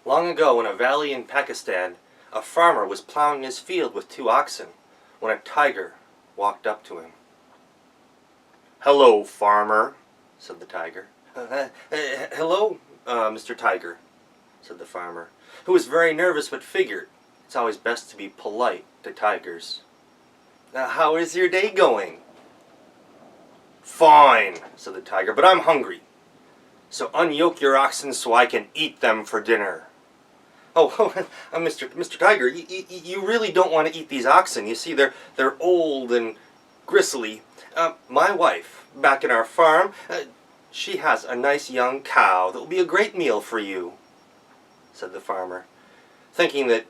Long ago, in a valley in Pakistan, a farmer was plowing his field with 2 oxen when a tiger walked up to him. "Hello, farmer," said the tiger. Hello, Mr. Tiger," said the farmer, who was very nervous but figured it's always best to be polite to tigers. "How is your day going?" "Fine," said the tiger, "but I'm hungry. So unyoke your oxen so I can eat them for dinner." "Oh, Mr. Tiger, you really don't want to eat these oxen. You see, they're old and gristly. My wife, back in our farm, she has a nice young cow that will be a great meal for you," said the farmer, thinking that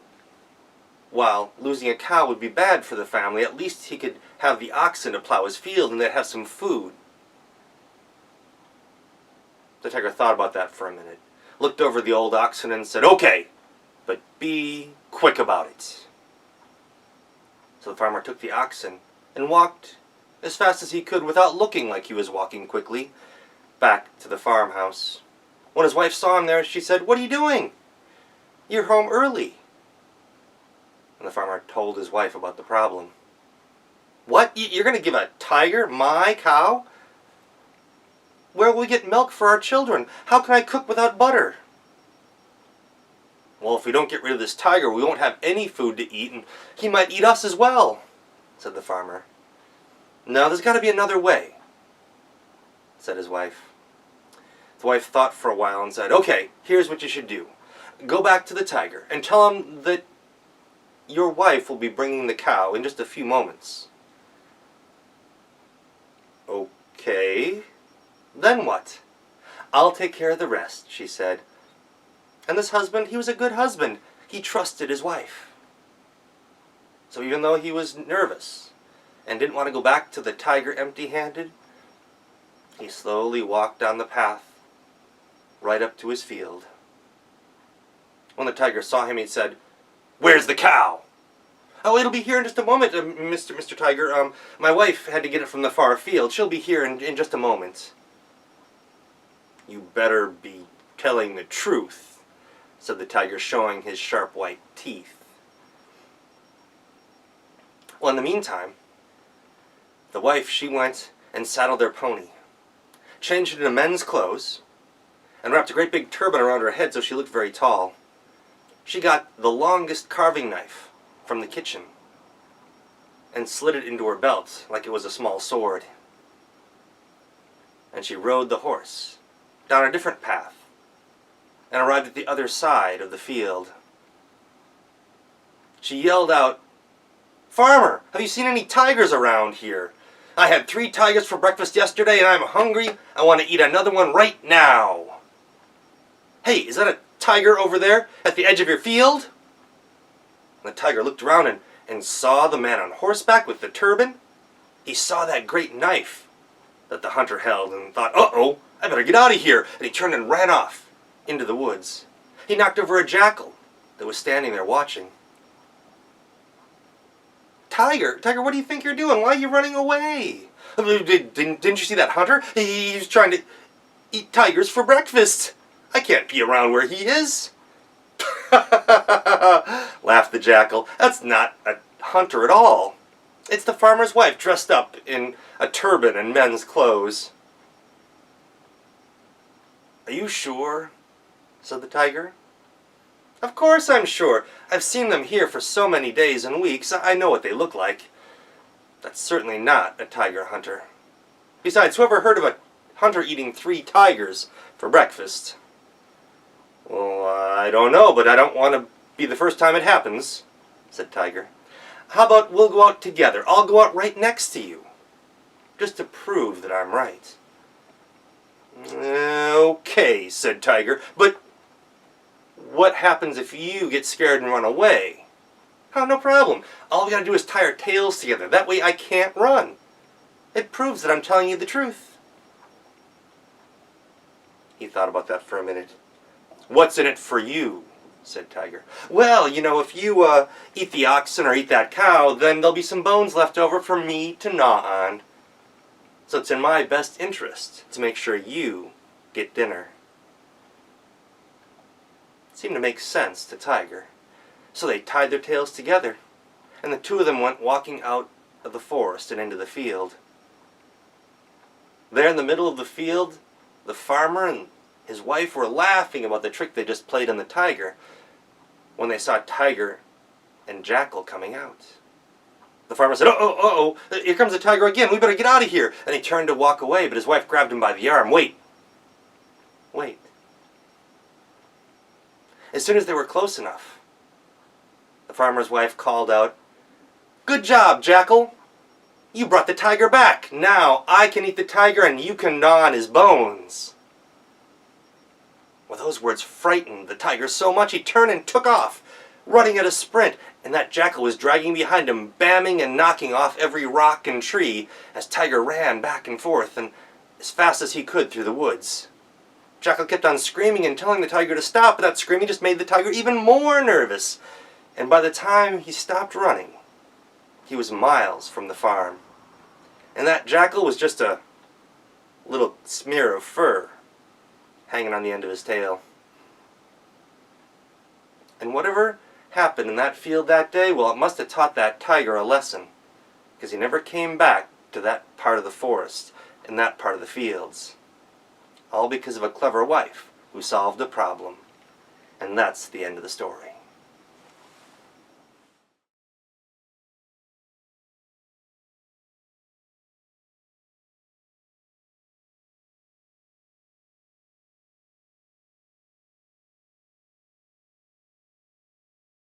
while losing a cow would be bad for the family, at least he could have the oxen to plow his field and they'd have some food. The tiger thought about that for a minute, looked over the old oxen and said, "Okay, but be quick about it." So the farmer took the oxen and walked as fast as he could without looking like he was walking quickly back to the farmhouse. When his wife saw him there, she said, "What are you doing? You're home early." And the farmer told his wife about the problem. "What? You're going to give a tiger my cow? Where will we get milk for our children? How can I cook without butter?" "Well, if we don't get rid of this tiger, we won't have any food to eat, and he might eat us as well," said the farmer. "No, there's got to be another way," said his wife. The wife thought for a while and said, "Okay, here's what you should do. Go back to the tiger and tell him that your wife will be bringing the cow in just a few moments." "Okay, then what?" "I'll take care of the rest," she said. And this husband, he was a good husband. He trusted his wife. So even though he was nervous and didn't want to go back to the tiger empty-handed, he slowly walked down the path right up to his field. When the tiger saw him, he said, "Where's the cow?" "Oh, it'll be here in just a moment, Mr. Tiger. My wife had to get it from the far field. She'll be here in just a moment." "You better be telling the truth," said the tiger, showing his sharp white teeth. Well, in the meantime, the wife, she went and saddled their pony, changed into men's clothes, and wrapped a great big turban around her head so she looked very tall. She got the longest carving knife from the kitchen and slid it into her belt like it was a small sword. And she rode the horse down a different path and arrived at the other side of the field. She yelled out, "Farmer, have you seen any tigers around here? I had 3 tigers for breakfast yesterday and I'm hungry. I want to eat another one right now. Hey, is that a tiger over there at the edge of your field?" And the tiger looked around and saw the man on horseback with the turban. He saw that great knife that the hunter held and thought, "Uh-oh, I better get out of here." And he turned and ran off into the woods. He knocked over a jackal that was standing there watching. Tiger, what do you think you're doing? Why are you running away? Didn't you see that hunter? He's trying to eat tigers for breakfast. I can't be around where he is." Laughed the jackal. "That's not a hunter at all. It's the farmer's wife dressed up in a turban and men's clothes." "Are you sure?" said the tiger. "Of course I'm sure. I've seen them here for so many days and weeks. I know what they look like. That's certainly not a tiger hunter. Besides, whoever heard of a hunter eating 3 tigers for breakfast?" "Well, I don't know, but I don't want to be the first time it happens," said Tiger. "How about we'll go out together? I'll go out right next to you, just to prove that I'm right." "Okay," said Tiger, "but what happens if you get scared and run away?" "Oh, no problem. All we gotta do is tie our tails together. That way I can't run. It proves that I'm telling you the truth." He thought about that for a minute. "What's in it for you?" said Tiger. "Well, you know, if you eat the oxen or eat that cow, then there'll be some bones left over for me to gnaw on. So it's in my best interest to make sure you get dinner." It seemed to make sense to Tiger. So they tied their tails together, and the two of them went walking out of the forest and into the field. There in the middle of the field, the farmer and his wife were laughing about the trick they just played on the tiger when they saw Tiger and Jackal coming out. The farmer said, "Uh-oh, here comes the tiger again. We better get out of here." And he turned to walk away, but his wife grabbed him by the arm. "Wait. Wait." As soon as they were close enough, the farmer's wife called out, "Good job, Jackal. You brought the tiger back. Now I can eat the tiger and you can gnaw on his bones." Well, those words frightened the tiger so much he turned and took off, running at a sprint, and that Jackal was dragging behind him, bamming and knocking off every rock and tree as Tiger ran back and forth and as fast as he could through the woods. Jackal kept on screaming and telling the tiger to stop, but that screaming just made the tiger even more nervous. And by the time he stopped running, he was miles from the farm. And that Jackal was just a little smear of fur hanging on the end of his tail. And whatever happened in that field that day, well, it must have taught that tiger a lesson, because he never came back to that part of the forest and that part of the fields. All because of a clever wife who solved a problem. And that's the end of the story.